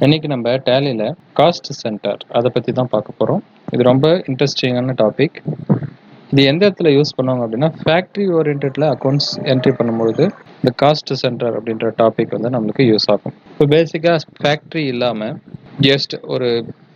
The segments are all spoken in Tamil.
இன்னைக்கு நம்ம டேலியில் காஸ்ட் சென்டர் அதை பற்றி தான் பார்க்க போகிறோம். இது ரொம்ப இன்ட்ரெஸ்டிங்கான டாபிக். இது எந்த இடத்துல யூஸ் பண்ணுவாங்க அப்படின்னா, ஃபேக்ட்ரி ஓரியன்டில் அக்கௌண்ட்ஸ் என்ட்ரி பண்ணும்பொழுது இந்த காஸ்ட் சென்டர் அப்படின்ற டாபிக் வந்து நம்மளுக்கு யூஸ் ஆகும். இப்போ பேசிக்காக ஃபேக்ட்ரி இல்லாமல் ஜஸ்ட் ஒரு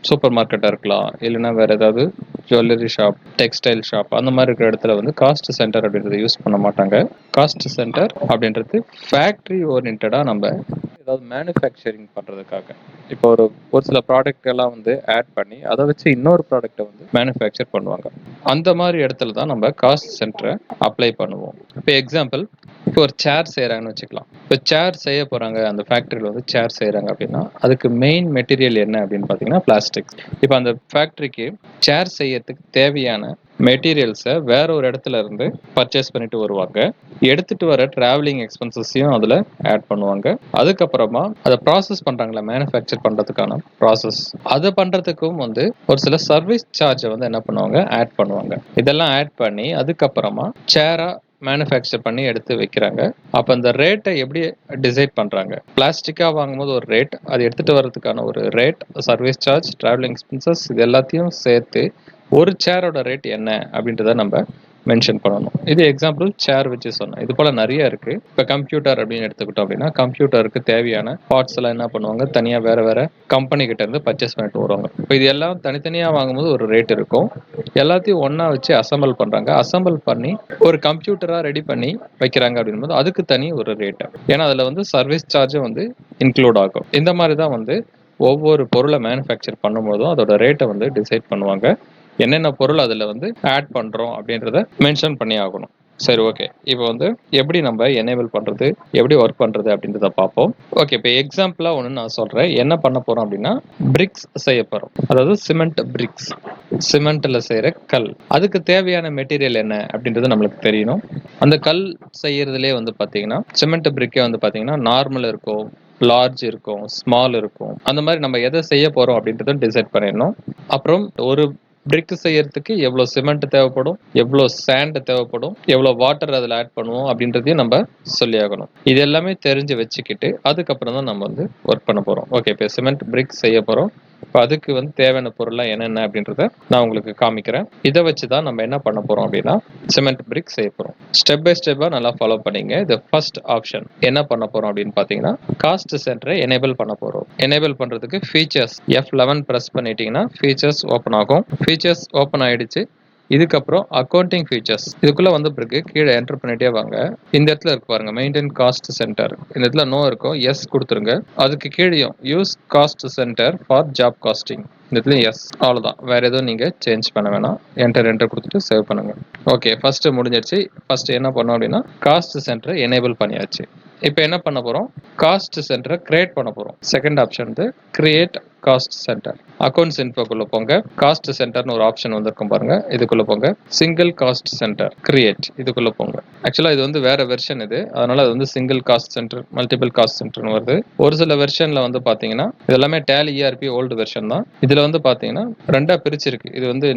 சூப்பர் மார்க்கெட்டாக இருக்கலாம், இல்லைன்னா வேறு ஏதாவது ஜுவல்லரி ஷாப், டெக்ஸ்டைல் ஷாப், அந்த மாதிரி இருக்கிற இடத்துல வந்து காஸ்ட் சென்டர் அப்படின்றத யூஸ் பண்ண மாட்டாங்க. காஸ்ட் சென்டர் அப்படின்றது ஃபேக்ட்ரி ஓரியன்டாக நம்ம ஏதாவது மேனுஃபேக்சரிங் பண்ணுறதுக்காக, இப்போ ஒரு சில ப்ராடக்ட் எல்லாம் வந்து ஆட் பண்ணி அதை வச்சு இன்னொரு ப்ராடக்ட்டை வந்து மேனுஃபேக்சர் பண்ணுவாங்க. அந்த மாதிரி இடத்துல தான் நம்ம காஸ்ட் சென்டரை அப்ளை பண்ணுவோம். இப்போ எக்ஸாம்பிள், இப்போ ஒரு சேர் செய்கிறாங்கன்னு வச்சுக்கலாம். இப்போ சேர் செய்ய போகிறாங்க, அந்த ஃபேக்ட்ரியில் வந்து சேர் செய்கிறாங்க அப்படின்னா அதுக்கு மெயின் மெட்டீரியல் என்ன அப்படின்னு பார்த்தீங்கன்னா பிளாஸ்டிக். இப்போ அந்த ஃபேக்ட்ரிக்கு சேர் செய்யறதுக்கு தேவையான மெட்டீரியல்ஸை வேற ஒரு இடத்துல இருந்து பர்ச்சேஸ் பண்ணிட்டு வருவாங்க. எடுத்துட்டு வர டிராவலிங் எக்ஸ்பென்சஸையும் அதில் ஆட் பண்ணுவாங்க. அதுக்கப்புறமா அதை ப்ராசஸ் பண்ணுறாங்களா, மேனுஃபேக்சர் பண்ணுறதுக்கான ப்ராசஸ், அதை பண்ணுறதுக்கும் வந்து ஒரு சில சர்வீஸ் சார்ஜை வந்து என்ன பண்ணுவாங்க, ஆட் பண்ணுவாங்க. இதெல்லாம் ஆட் பண்ணி அதுக்கப்புறமா சேரா மேனுஃபேக்சர் பண்ணி எடுத்து வைக்கிறாங்க. அப்போ அந்த ரேட்டை எப்படி டிசைட் பண்ணுறாங்க? பிளாஸ்டிக்காக வாங்கும்போது ஒரு ரேட், அது எடுத்துகிட்டு வர்றதுக்கான ஒரு rate, service charge, travelling expenses, இது எல்லாத்தையும் சேர்த்து ஒரு சேரோட ரேட் என்ன அப்படின்றத நம்ம மென்ஷன் பண்ணணும். இது எக்ஸாம்பிள் சேர் வச்சு சொன்னேன். இது போல் நிறைய இருக்குது. இப்போ கம்ப்யூட்டர் அப்படின்னு எடுத்துக்கிட்டோம் அப்படின்னா, கம்ப்யூட்டருக்கு தேவையான பார்ட்ஸ் எல்லாம் என்ன பண்ணுவாங்க, தனியாக வேறு வேறு கம்பெனிக்கிட்ட இருந்து பர்ச்சேஸ் பண்ணிட்டு வருவாங்க. இப்போ இது எல்லாம் தனித்தனியாக வாங்கும்போது ஒரு ரேட் இருக்கும். எல்லாத்தையும் ஒன்றா வச்சு அசம்பிள் பண்ணுறாங்க. அசம்பிள் பண்ணி ஒரு கம்ப்யூட்டராக ரெடி பண்ணி வைக்கிறாங்க அப்படின்போது அதுக்கு தனி ஒரு ரேட்டு. ஏன்னா அதில் வந்து சர்வீஸ் சார்ஜும் வந்து இன்க்ளூட் ஆகும். இந்த மாதிரி தான் வந்து ஒவ்வொரு பொருளை மேனுஃபேக்சர் பண்ணும்போதும் அதோட ரேட்டை வந்து டிசைட் பண்ணுவாங்க. என்னென்ன பொருள் அதில் வந்து ஆட் பண்ணுறோம் அப்படின்றத மென்ஷன் பண்ணி ஆகணும். சரி, ஓகே. இப்போ வந்து எப்படி நம்ம எனேபிள் பண்ணுறது, எப்படி ஒர்க் பண்ணுறது அப்படின்றத பார்ப்போம். ஓகே, இப்போ எக்ஸாம்பிளாக ஒன்று நான் சொல்கிறேன். என்ன பண்ண போகிறோம் அப்படின்னா, பிரிக்ஸ் செய்ய போகிறோம். அதாவது சிமெண்ட் பிரிக்ஸ், சிமெண்ட்டில் செய்கிற கல். அதுக்கு தேவையான மெட்டீரியல் என்ன அப்படின்றது நம்மளுக்கு தெரியணும். அந்த கல் செய்யறதுலேயே வந்து பார்த்தீங்கன்னா, சிமெண்ட் பிரிக்கே வந்து பார்த்தீங்கன்னா நார்மல் இருக்கும், லார்ஜ் இருக்கும், ஸ்மால் இருக்கும். அந்த மாதிரி நம்ம எதை செய்ய போகிறோம் அப்படின்றத டிசைட் பண்ணிடணும். அப்புறம் ஒரு பிரிக் செய்யறதுக்கு எவ்வளோ சிமெண்ட் தேவைப்படும், எவ்வளோ சேண்ட் தேவைப்படும், எவ்வளோ வாட்டர் அதில் ஆட் பண்ணுவோம் அப்படின்றதையும் நம்ம சொல்லி ஆகணும். இது எல்லாமே தெரிஞ்சு வச்சுக்கிட்டு அதுக்கப்புறம் தான் நம்ம வந்து ஒர்க் பண்ண போகிறோம். ஓகே, இப்போ சிமெண்ட் பிரிக் செய்ய போகிறோம். இப்போ அதுக்கு வந்து தேவையான பொருள்லாம் என்னென்ன அப்படின்றத நான் உங்களுக்கு காமிக்கிறேன். இதை வச்சு தான் நம்ம என்ன பண்ண போகிறோம் அப்படின்னா, சிமெண்ட் பிரிக் செய்ய போகிறோம். ஸ்டெப் பை ஸ்டெப்பாக நல்லா ஃபாலோ பண்ணிங்க. இது ஃபர்ஸ்ட் ஆப்ஷன். என்ன பண்ண போகிறோம் அப்படின்னு பார்த்தீங்கன்னா, காஸ்ட் சென்டரை எனேபிள் பண்ண போகிறோம். எனேபிள் பண்ணுறதுக்கு ஃபீச்சர்ஸ் F11 ப்ரெஸ் பண்ணிட்டீங்கன்னா ஃபீச்சர்ஸ் ஓப்பன் ஆகும். ஃபீச்சர்ஸ் ஓப்பன் ஆயிடுச்சு. இதுக்கப்புறம் அக்கௌண்டிங் ஃபீச்சர்ஸ் இதுக்குள்ள வந்து பிறகு கீழே என்டர் பண்ணிட்டே வாங்க. இந்த இடத்துல இருக்கு பாருங்க, மெயின்டைன் காஸ்ட் சென்டர். இந்த இடத்துல நோ இருக்கும், எஸ் கொடுத்துருங்க. அதுக்கு கீழேயும் use cost center for job costing, இந்த இடத்துல எஸ். அவ்வளோதான், வேற எதுவும் நீங்க சேஞ்ச் பண்ண வேணாம். என்டர் கொடுத்துட்டு சேவ் பண்ணுங்க. ஓகே, ஃபர்ஸ்ட் முடிஞ்சிருச்சு. ஃபர்ஸ்ட் என்ன பண்ணோம் அப்படின்னா, காஸ்ட் சென்டரை எனேபிள் பண்ணியாச்சு. இப்போ என்ன பண்ண போறோம், காஸ்ட் சென்டரை கிரியேட் பண்ண போறோம். செகண்ட் ஆப்ஷன் வந்து கிரியேட் காஸ்ட் சென்டர். அக்கௌண்ட்ஸ் இன்ஃபோக்குள்ள போங்க. காஸ்ட் சென்டர்னு ஒரு ஆப்ஷன் வந்திருக்கும் பாருங்க, இதுக்குள்ள போங்க. சிங்கிள் காஸ்ட் சென்டர் கிரியேட், இதுக்குள்ள போங்க. ஆக்சுவலா இது வந்து வேற வெர்ஷன் இது, அதனால அது வந்து single cost centre, multiple cost சென்டர்னு வருது. ஒரு சில வெர்ஷன்ல வந்து பாத்தீங்கன்னா இது எல்லாமே டேலி ERP ஓல்டு வெர்ஷன் தான். இதுல வந்து பாத்தீங்கன்னா ரெண்டா பிரிச்சிருக்கு. இது வந்து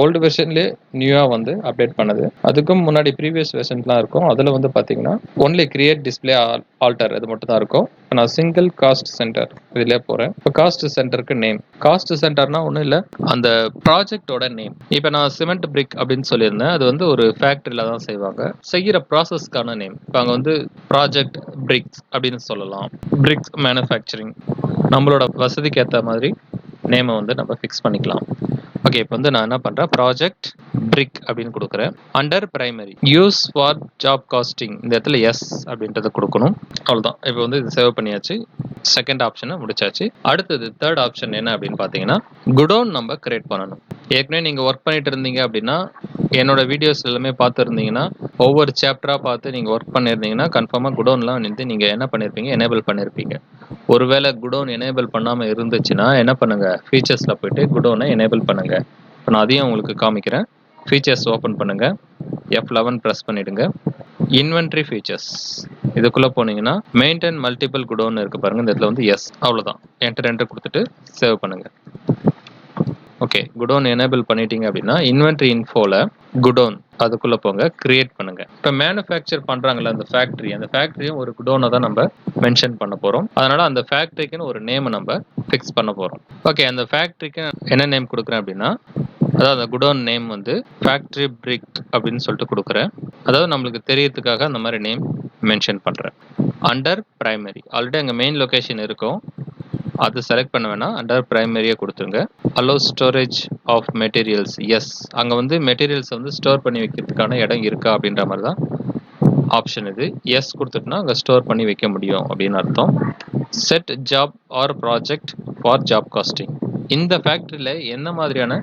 ஓல்டு வெர்ஷன்லேயே நியூவா வந்து அப்டேட் பண்ணது. அதுக்கும் முன்னாடி ப்ரீவியஸ் வெர்ஷன்லாம் இருக்கும். அதில் வந்து பார்த்தீங்கன்னா ஒன்லி கிரியேட் டிஸ்பிளே ஆல்டர் இது மட்டும் தான் இருக்கும். நான் சிங்கிள் காஸ்ட் சென்டர் இதிலே போகிறேன். இப்போ காஸ்ட் சென்டருக்கு நேம், காஸ்ட் சென்டர்னா ஒன்றும் இல்லை, அந்த ப்ராஜெக்டோட நேம். இப்போ நான் சிமெண்ட் பிரிக் அப்படின்னு சொல்லியிருந்தேன், அது வந்து ஒரு ஃபேக்ட்ரியில் தான் செய்வாங்க. செய்கிற ப்ராசஸ்க்கான நேம். இப்போ அங்கே வந்து ப்ராஜெக்ட் பிரிக்ஸ் அப்படின்னு சொல்லலாம், பிரிக்ஸ் மேனுஃபேக்சரிங். நம்மளோட வசதிக்கு ஏற்ற மாதிரி நேமை வந்து நம்ம ஃபிக்ஸ் பண்ணிக்கலாம். ஓகே, இப்போ வந்து நான் என்ன பண்ணுறேன், ப்ராஜெக்ட் பிரிக் அப்படின்னு கொடுக்குறேன். Under primary use for job costing, இந்த இடத்துல எஸ் அப்படின்றத கொடுக்கணும். அவ்வளோதான். இப்போ வந்து இது சேவ் பண்ணியாச்சு. செகண்ட் ஆப்ஷனை முடிச்சாச்சு. அடுத்தது தேர்ட் ஆப்ஷன் என்ன அப்படின்னு பார்த்தீங்கன்னா, குடோன் நம்ம கிரியேட் பண்ணணும். ஏற்கனவே நீங்கள் ஒர்க் பண்ணிட்டு இருந்தீங்க அப்படின்னா, என்னோட வீடியோஸ் எல்லாமே பார்த்துருந்தீங்கன்னா, ஒவ்வொரு சாப்டராக பார்த்து நீங்கள் ஒர்க் பண்ணியிருந்தீங்கன்னா கன்ஃபார்மாக குடோன்லாம் வந்து நீங்கள் என்ன பண்ணியிருப்பீங்க, எனேபிள் பண்ணியிருப்பீங்க. ஒருவேளை குடோன் எனேபிள் பண்ணாமல் இருந்துச்சுன்னா என்ன பண்ணுங்க, ஃபீச்சர்ஸில் போயிட்டு குடோனை எனேபிள் பண்ணுங்க. இப்போ நான் அதையும் உங்களுக்கு காமிக்கிறேன். ஃபீச்சர்ஸ் ஓப்பன் பண்ணுங்க, F11 ப்ரெஸ் பண்ணிடுங்க. இன்வென்ட்ரி ஃபீச்சர்ஸ் இதுக்குள்ளே போனீங்கன்னா மெயின்டைன் மல்டிபிள் குடோன் இருக்கு பாருங்க, இந்த இடத்துல வந்து எஸ். அவ்வளோதான், என்டர் கொடுத்துட்டு சேவ் பண்ணுங்க. ஓகே, குடோன் எனேபிள் பண்ணிட்டீங்க அப்படின்னா இன்வென்ட்ரி இன்ஃபோல குடோன் அதுக்குள்ள போங்க, கிரியேட் பண்ணுங்க. இப்போ மேனுஃபேக்சர் பண்றாங்கல்ல அந்த ஃபேக்டரியும் ஒரு குடோனை தான் நம்ம மென்ஷன் பண்ண போறோம். அதனால அந்த ஃபேக்டரிக்குன்னு ஒரு நேம் நம்ம ஃபிக்ஸ் பண்ண போறோம். ஓகே, அந்த ஃபேக்டரிக்கு என்ன நேம் கொடுக்குறேன் அப்படின்னா, அதாவது அந்த குடோன் நேம் வந்து ஃபேக்டரி பிரிக் அப்படின்னு சொல்லிட்டு கொடுக்குறேன். அதாவது நம்மளுக்கு தெரியறதுக்காக அந்த மாதிரி நேம் மென்ஷன் பண்றேன். அண்டர் பிரைமரி ஆல்ரெடி அங்கே மெயின் லொகேஷன் இருக்கும், அது செலக்ட் பண்ண வேணாம், அண்டர் பிரைமரியே கொடுத்துருங்க. Allow storage of materials, yes. அங்கே வந்து மெட்டீரியல்ஸ் வந்து ஸ்டோர் பண்ணி வைக்கிறதுக்கான இடம் இருக்கா அப்படின்ற மாதிரி தான் ஆப்ஷன் இது. எஸ் கொடுத்துட்டுனா அங்கே ஸ்டோர் பண்ணி வைக்க முடியும் அப்படின்னு அர்த்தம். Set job or project for job costing. இந்த ஃபேக்ட்ரியில் என்ன மாதிரியான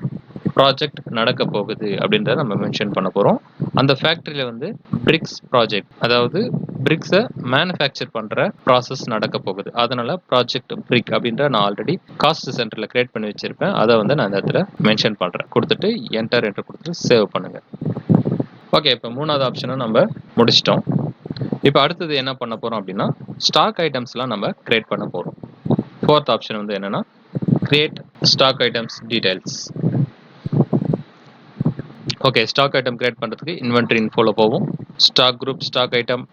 ப்ராஜெக்ட் நடக்க போகுது அப்படின்றத நம்ம மென்ஷன் பண்ண போகிறோம். அந்த ஃபேக்ட்ரியில் வந்து பிரிக்ஸ் ப்ராஜெக்ட், அதாவது பிரிக்ஸை மேனுஃபேக்சர் பண்ணுற ப்ராசஸ் நடக்க போகுது. அதனால ப்ராஜெக்ட் பிரிக் அப்படின்ற நான் ஆல்ரெடி காஸ்ட் சென்டரில் கிரியேட் பண்ணி வச்சிருப்பேன். அதை வந்து நான் இந்த இடத்துல மென்ஷன் பண்ணுறேன். கொடுத்துட்டு என்டர் கொடுத்துட்டு சேவ் பண்ணுங்க. ஓகே, இப்போ 3வது ஆப்ஷனும் நம்ம முடிச்சிட்டோம். இப்போ அடுத்தது என்ன பண்ண போகிறோம் அப்படின்னா, ஸ்டாக் ஐட்டம்ஸ்லாம் நம்ம கிரியேட் பண்ண போகிறோம். 4th ஆப்ஷன் வந்து என்னன்னா, create stock items details. Okay, stock item create பண்ணுறதுக்கு இன்வென்ட்ரி இன்ஃபோல போவோம். Stock group, stock item,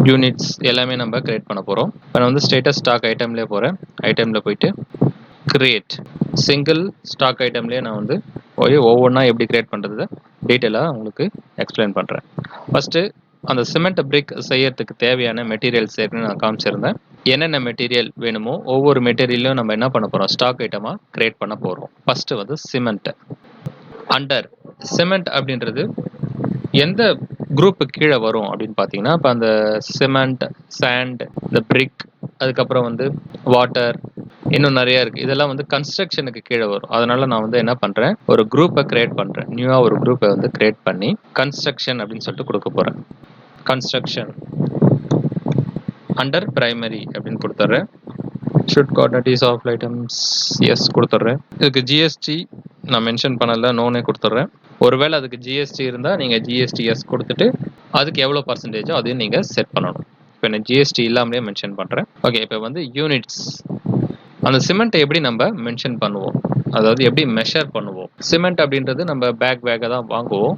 units எல்லாமே நம்ம கிரியேட் பண்ண போகிறோம். இப்போ நான் வந்து ஸ்டேட்டஸ் ஸ்டாக் ஐட்டம்லேயே போகிறேன். ஐட்டமில் போயிட்டு கிரியேட் சிங்கிள் ஸ்டாக் ஐட்டம்லேயே நான் வந்து போய் ஒவ்வொன்றா எப்படி கிரியேட் பண்ணுறது டீட்டெயிலாக உங்களுக்கு எக்ஸ்பிளைன் பண்ணுறேன். ஃபஸ்ட்டு அந்த சிமெண்ட் பிரிக் செய்யறதுக்கு தேவையான மெட்டீரியல்ஸ் ஏற்கனவே நான் காமிச்சிருந்தேன். என்னென்ன மெட்டீரியல் வேணுமோ ஒவ்வொரு மெட்டீரியலும் நம்ம என்ன பண்ண போகிறோம், ஸ்டாக் ஐட்டமாக கிரியேட் பண்ண போகிறோம். ஃபஸ்ட்டு வந்து சிமெண்ட். அண்டர் சிமெண்ட் அப்படின்றது எந்த குரூப்பு கீழே வரும் அப்படின்னு பார்த்தீங்கன்னா, இப்போ அந்த சிமெண்ட், சாண்ட், இந்த பிரிக், அதுக்கப்புறம் வந்து வாட்டர், இன்னும் நிறைய இருக்குது. இதெல்லாம் வந்து கன்ஸ்ட்ரக்ஷனுக்கு கீழே வரும். அதனால நான் வந்து என்ன பண்ணுறேன், ஒரு குரூப்பை கிரியேட் பண்ணுறேன். நியூவாக ஒரு குரூப்பை வந்து கிரியேட் பண்ணி கன்ஸ்ட்ரக்ஷன் அப்படின்னு சொல்லிட்டு கொடுக்க போகிறேன். கன்ஸ்ட்ரக்ஷன் அண்டர் பிரைமரி அப்படின்னு கொடுத்துட்றேன். Should quantities of items, yes கொடுத்துட்றேன். இதுக்கு ஜிஎஸ்டி நான் மென்ஷன் பண்ணல, நோனே கொடுத்துட்றேன். ஒருவேளை அதுக்கு ஜிஎஸ்டி இருந்தால் நீங்கள் ஜிஎஸ்டிஎஸ் கொடுத்துட்டு அதுக்கு எவ்வளோ பர்சன்டேஜோ அதையும் நீங்கள் செட் பண்ணணும். இப்போ நான் ஜிஎஸ்டி இல்லாமலே மென்ஷன் பண்ணுறேன். ஓகே, இப்போ வந்து யூனிட்ஸ். அந்த சிமெண்ட்டை எப்படி நம்ம மென்ஷன் பண்ணுவோம், அதாவது எப்படி மெஷர் பண்ணுவோம். சிமெண்ட் அப்படின்றது நம்ம பேக்காக தான் வாங்குவோம்.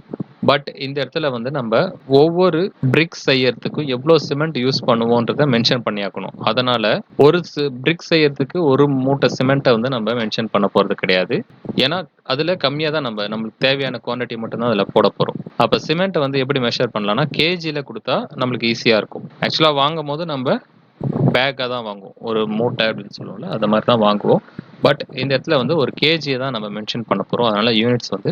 பட் இந்த இடத்துல வந்து நம்ம ஒவ்வொரு பிரிக் செய்யறதுக்கும் எவ்வளோ சிமெண்ட் யூஸ் பண்ணுவோன்றதை மென்ஷன் பண்ணியாக்கணும். அதனால ஒரு பிரிக் செய்யறதுக்கு ஒரு மூட்டை சிமெண்ட்டை வந்து நம்ம மென்ஷன் பண்ண போகிறது கிடையாது. ஏன்னா அதில் கம்மியாக தான் நம்மளுக்கு தேவையான குவான்டிட்டி மட்டும்தான் அதில் போட போகிறோம். அப்போ சிமெண்ட்டை வந்து எப்படி மெஷர் பண்ணலாம்னா, கேஜியில் கொடுத்தா நம்மளுக்கு ஈஸியாக இருக்கும். ஆக்சுவலாக வாங்கும் போது நம்ம பேக்காக தான் வாங்குவோம், ஒரு மூட்டை அப்படின்னு சொல்லுவோம்ல, அது மாதிரி தான் வாங்குவோம். பட் இந்த இடத்துல வந்து ஒரு கேஜியை தான் நம்ம மென்ஷன் பண்ண போகிறோம். அதனால யூனிட்ஸ் வந்து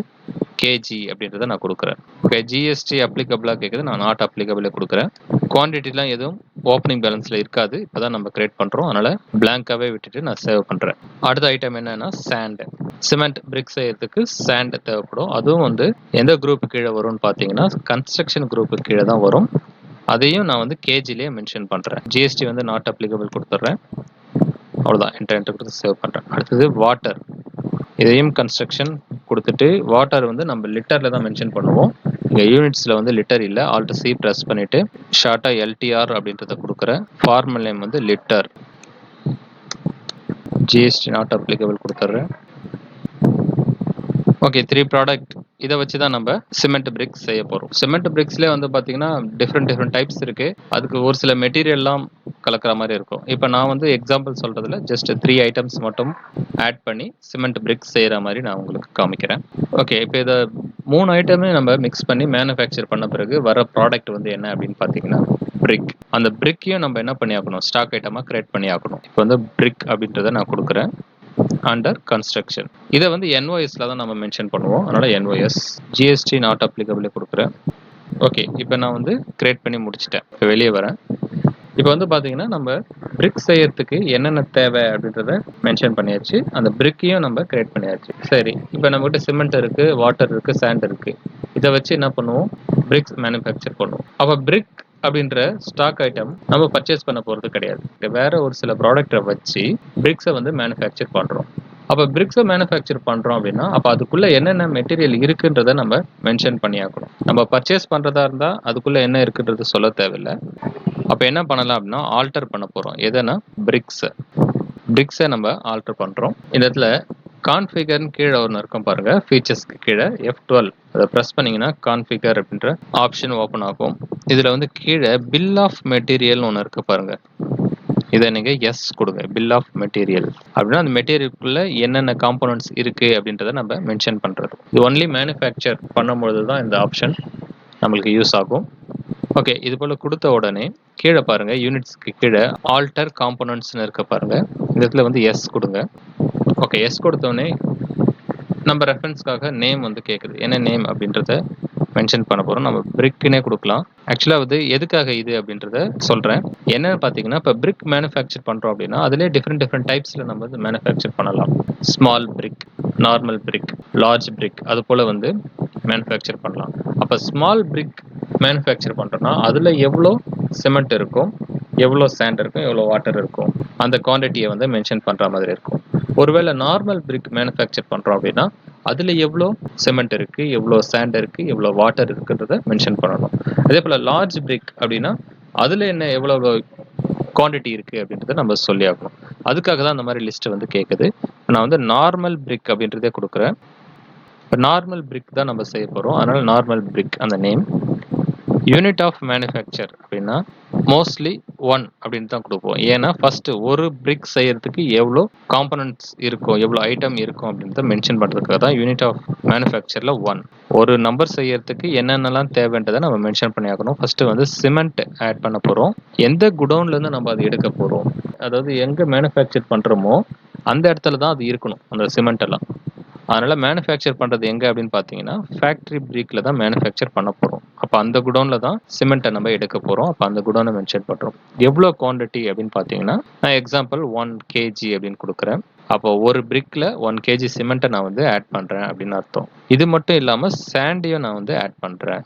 கேஜி அப்படின்றத நான் கொடுக்குறேன். ஓகே, ஜிஎஸ்டி அப்ளிகபிளாக கேட்குது, நான் நாட் அப்ளிகபிளே கொடுக்குறேன். குவான்டிட்டிலாம் எதுவும் ஓப்பனிங் பேலன்ஸில் இருக்காது, இப்போ தான் நம்ம கிரியேட் பண்ணுறோம். அதனால் பிளாங்காகவே விட்டுட்டு நான் சேவ் பண்ணுறேன். அடுத்த ஐட்டம் என்னன்னா சாண்ட். சிமெண்ட் பிரிக் செய்யறதுக்கு சாண்ட் தேவைப்படும். அதுவும் வந்து எந்த குரூப்பு கீழே வரும்னு பார்த்தீங்கன்னா, கன்ஸ்ட்ரக்ஷன் குரூப்பு கீழே தான் வரும். அதையும் நான் வந்து கேஜிலேயே மென்ஷன் பண்ணுறேன். ஜிஎஸ்டி வந்து நாட் அப்ளிகபிள் கொடுத்துட்றேன். அவ்வளோதான், என்டர் கொடுத்து சேவ் பண்ணுறேன். அடுத்தது வாட்டர். இதையும் கன்ஸ்ட்ரக்ஷன் கொடுத்துட்டு வாட்டர் வந்து நம்ம லிட்டரில் தான் மென்ஷன் பண்ணுவோம். இங்கே யூனிட்ஸில் வந்து லிட்டர் இல்லை, ஆல்ட் சி ப்ரெஸ் பண்ணிவிட்டு ஷார்ட்டாக எல்டிஆர் அப்படின்றத கொடுக்குறேன். ஃபார்மல் நேம் வந்து லிட்டர். ஜிஎஸ்டி நாட் அப்ளிகபிள் கொடுத்துட்றேன். Okay, 3 product. இதை வச்சு தான் நம்ம சிமெண்ட் பிரிக்ஸ் செய்ய போகிறோம். சிமெண்ட் பிரிக்ஸ்லேயே வந்து பார்த்தீங்கன்னா டிஃப்ரெண்ட் டைப்ஸ் இருக்குது. அதுக்கு ஒரு சில மெட்டீரியல்லாம் கலக்கிற மாதிரி இருக்கும். இப்போ நான் வந்து எக்ஸாம்பிள் சொல்கிறதுல ஜஸ்ட் 3 ஐட்டம்ஸ் மட்டும் ஆட் பண்ணி சிமெண்ட் பிரிக்ஸ் செய்கிற மாதிரி நான் உங்களுக்கு காமிக்கிறேன். ஓகே, இப்போ இதை 3 ஐட்டமே நம்ம மிக்ஸ் பண்ணி மேனுஃபேக்சர் பண்ண பிறகு வர ப்ராடக்ட் வந்து என்ன அப்படின்னு பார்த்தீங்கன்னா பிரிக். அந்த பிரிக்கையும் நம்ம என்ன பண்ணி ஆக்கணும், ஸ்டாக் ஐட்டமாக கிரியேட் பண்ணி ஆக்கணும். இப்போ வந்து பிரிக் அப்படின்றத நான் கொடுக்குறேன். Under construction. இதை வந்து என்ஓஎஸ்ல தான் நம்ம மென்ஷன் பண்ணுவோம். அதனால என்ஓஎஸ். ஜிஎஸ்டி நாட் அப்ளிகபிளே கொடுக்குறேன். ஓகே, இப்போ நான் வந்து கிரியேட் பண்ணி முடிச்சிட்டேன். இப்போ வெளியே வரேன். இப்போ வந்து பார்த்தீங்கன்னா நம்ம பிரிக் செய்யறதுக்கு என்னென்ன தேவை அப்படின்றத மென்ஷன் பண்ணியாச்சு. அந்த பிரிக்கையும் நம்ம கிரியேட் பண்ணியாச்சு. சரி, இப்போ நம்மகிட்ட சிமெண்ட் இருக்கு, வாட்டர் இருக்கு, சாண்ட் இருக்கு. இதை வச்சு என்ன பண்ணுவோம், பிரிக்ஸ் மேனுஃபேக்சர் பண்ணுவோம். அப்போ பிரிக் அப்படின்ற ஸ்டாக் ஐட்டம் நம்ம பர்ச்சேஸ் பண்ண போகிறது கிடையாது. வேற ஒரு சில ப்ராடக்டை வச்சு பிரிக்ஸை வந்து மேனுஃபேக்சர் பண்ணுறோம். அப்போ பிரிக்ஸை மேனுஃபேக்சர் பண்ணுறோம் அப்படின்னா அப்போ அதுக்குள்ளே என்னென்ன மெட்டீரியல் இருக்குன்றதை நம்ம மென்ஷன் பண்ணியாக்கணும். நம்ம பர்ச்சேஸ் பண்ணுறதா இருந்தால் அதுக்குள்ளே என்ன இருக்குன்றது சொல்ல தேவையில்லை. அப்போ என்ன பண்ணலாம் அப்படின்னா ஆல்டர் பண்ண போகிறோம். எதுனா பிரிக்ஸை நம்ம ஆல்டர் பண்ணுறோம். இந்த இடத்துல கான்ஃபிகர்னு கீழே ஒன்று இருக்கும் பாருங்க, ஃபீச்சர்ஸ்க்கு கீழே F12 அதை ப்ரெஸ் பண்ணீங்கன்னா கான்ஃபிகர் அப்படின்ற ஆப்ஷன் ஓப்பன் ஆகும். இதில் வந்து கீழே பில் ஆஃப் மெட்டீரியல்னு ஒன்று இருக்கு பாருங்க, இதை நீங்கள் எஸ் கொடுங்க. பில் ஆஃப் மெட்டீரியல் அப்படின்னா அந்த மெட்டீரியலுக்குள்ள என்னென்ன காம்போனன்ட்ஸ் இருக்குது அப்படின்றத நம்ம மென்ஷன் பண்ணுறது. இது ஒன்லி மேனுஃபேக்சர் பண்ணும்பொழுது தான் இந்த ஆப்ஷன் நம்மளுக்கு யூஸ் ஆகும். ஓகே, இது போல் கொடுத்த உடனே கீழே பாருங்க, யூனிட்ஸ்க்கு கீழே ஆல்டர் காம்போனன்ட்ஸ்னு இருக்க பாருங்க, இந்த இடத்துல வந்து எஸ் கொடுங்க. ஓகே, எஸ் கொடுத்தோடனே நம்ம ரெஃபரன்ஸ்க்காக நேம் வந்து கேட்குது. என்ன நேம் அப்படின்றத மென்ஷன் பண்ண போகிறோம். நம்ம பிரிக்குன்னே கொடுக்கலாம். ஆக்சுவலாக வந்து எதுக்காக இது அப்படின்றத சொல்கிறேன். என்னன்னு பார்த்தீங்கன்னா, இப்போ பிரிக் மேனுஃபேக்சர் பண்ணுறோம் அப்படின்னா அதிலே டிஃப்ரெண்ட் டைப்ஸில் நம்ம வந்து மேனுஃபேக்சர் பண்ணலாம். ஸ்மால் பிரிக், நார்மல் பிரிக், லார்ஜ் பிரிக், அது போல் வந்து மேனுஃபேக்சர் பண்ணலாம். அப்போ ஸ்மால் பிரிக் மேனுஃபேக்சர் பண்ணுறோன்னா அதில் எவ்வளோ சிமெண்ட் இருக்கும், எவ்வளோ சேண்ட் இருக்கும், எவ்வளோ வாட்டர் இருக்கும், அந்த குவான்டிட்டியை வந்து மென்ஷன் பண்ணுற மாதிரி இருக்கும். ஒருவேளை நார்மல் பிரிக் மேனுஃபேக்சர் பண்ணுறோம் அப்படின்னா அதில் எவ்வளோ சிமெண்ட் இருக்குது, எவ்வளோ சேண்ட் இருக்குது, எவ்வளோ வாட்டர் இருக்குன்றத மென்ஷன் பண்ணணும். அதே போல் லார்ஜ் பிரிக் அப்படின்னா அதில் என்ன எவ்வளோ குவான்டிட்டி இருக்குது அப்படின்றத நம்ம சொல்லி ஆகணும். அதுக்காக தான் அந்த மாதிரி லிஸ்ட்டு வந்து கேட்குது. நான் வந்து நார்மல் பிரிக் அப்படின்றதே கொடுக்குறேன். இப்போ நார்மல் பிரிக் தான் நம்ம செய்ய போகிறோம், அதனால் நார்மல் பிரிக் அந்த நேம். யூனிட் ஆஃப் மேனுஃபேக்சர் அப்படின்னா மோஸ்ட்லி 1 அப்படின்னு தான் கொடுப்போம். ஏன்னா ஃபர்ஸ்ட் ஒரு பிரிக் செய்யறதுக்கு எவ்வளோ காம்பனன்ட்ஸ் இருக்கும், எவ்வளோ ஐட்டம் இருக்கும் அப்படின்றத மென்ஷன் பண்ணுறதுக்காக தான் யூனிட் ஆஃப் மேனுஃபேக்சரில் 1. ஒரு நம்பர் செய்யறதுக்கு என்னென்னலாம் தேவைன்றதை நம்ம மென்ஷன் பண்ணி ஆகணும். ஃபர்ஸ்ட் வந்து சிமெண்ட் ஆட் பண்ண போகிறோம். எந்த குடோன்லேருந்து நம்ம அதை எடுக்க போகிறோம், அதாவது எங்கே மேனுஃபேக்சர் பண்ணுறோமோ அந்த இடத்துல தான் அது இருக்கணும், அந்த சிமெண்ட் எல்லாம். அதனால் மேனுஃபேக்சர் பண்ணுறது எங்கே அப்படின்னு பார்த்தீங்கன்னா ஃபேக்ட்ரி பிரீக்கில் தான் மேனுஃபேக்சர் பண்ண போகிறோம். அப்போ அந்த குடோனில் தான் சிமெண்ட்டை நம்ம எடுக்க போகிறோம். அப்போ அந்த குடோனை மென்ஷன் பண்ணுறோம். எவ்வளோ குவான்டிட்டி அப்படின்னு பார்த்தீங்கன்னா, நான் எக்ஸாம்பிள் 1 kg அப்படின்னு கொடுக்குறேன். அப்போ ஒரு பிரிக்கில் 1 kg சிமெண்ட்டை நான் வந்து ஆட் பண்ணுறேன் அப்படின்னு அர்த்தம். இது மட்டும் இல்லாமல் சாண்டையும் நான் வந்து ஆட் பண்ணுறேன்.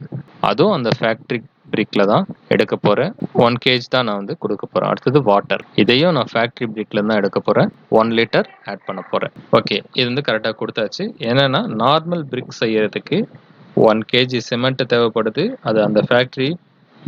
அதுவும் அந்த ஃபேக்ட்ரி பிரிக்கில் தான் எடுக்க போகிறேன். 1 kg தான் நான் வந்து கொடுக்க போகிறேன். அடுத்தது வாட்டர், இதையும் நான் ஃபேக்ட்ரி பிரிக்கில் தான் எடுக்க போகிறேன். 1 லிட்டர் ஆட் பண்ண போகிறேன். ஓகே, இது வந்து கரெக்டாக கொடுத்தாச்சு. என்னென்னா நார்மல் பிரிக் செய்யறதுக்கு 1 kg சிமெண்ட் தேவைப்படுது, அது அந்த ஃபேக்ட்ரி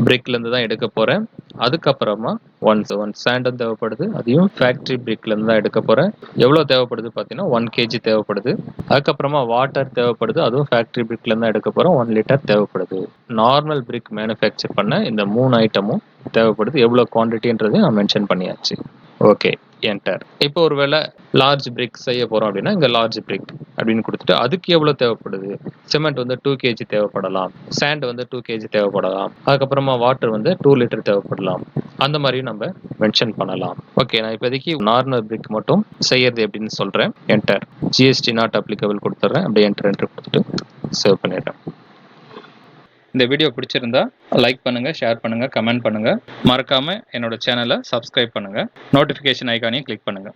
பிரிக்லேருந்து தான் எடுக்க போகிறேன். அதுக்கப்புறமா ஒன் சாண்டும் தேவைப்படுது, அதையும் ஃபேக்ட்ரி பிரிக்லேருந்து தான் எடுக்க போகிறேன். எவ்வளோ தேவைப்படுது பார்த்தீங்கன்னா 1 kg தேவைப்படுது. அதுக்கப்புறமா வாட்டர் தேவைப்படுது, அதுவும் ஃபேக்ட்ரி பிரிக்லேருந்து தான் எடுக்க போகிறோம். 1 லிட்டர் தேவைப்படுது. நார்மல் பிரிக் மேனுஃபேக்சர் பண்ண இந்த 3 ஐட்டமும் தேவைப்படுது. எவ்வளோ குவான்டிட்டின்றதையும் நான் மென்ஷன் பண்ணியாச்சு. Okay, enter. இப்போ ஒருவேளை லார்ஜ் பிரிக் செய்ய போகிறோம் அப்படின்னா இங்கே லார்ஜ் பிரிக் அப்படின்னு கொடுத்துட்டு அதுக்கு எவ்வளோ தேவைப்படுது, சிமெண்ட் வந்து 2 kg தேவைப்படலாம், சாண்ட் வந்து 2 kg தேவைப்படலாம், அதுக்கப்புறமா வாட்டர் வந்து 2 லிட்டர் தேவைப்படலாம். அந்த மாதிரியும் நம்ம மென்ஷன் பண்ணலாம். ஓகே, நான் இப்போதைக்கு நார்மல் பிரிக் மட்டும் செய்யறது எப்படின்னு சொல்கிறேன். என்டர். ஜிஎஸ்டி நாட் அப்ளிகபிள் கொடுத்துட்றேன். அப்படியே என்டர் கொடுத்துட்டு சேவ் பண்ணிடுறேன். இந்த வீடியோ பிடிச்சிருந்தா லைக் பண்ணுங்க, ஷேர் பண்ணுங்க, கமெண்ட் பண்ணுங்க. மறக்காம என்னோட சேனலை சப்ஸ்கிரைப் பண்ணுங்க. நோட்டிஃபிகேஷன் ஐக்கானையும் கிளிக் பண்ணுங்க.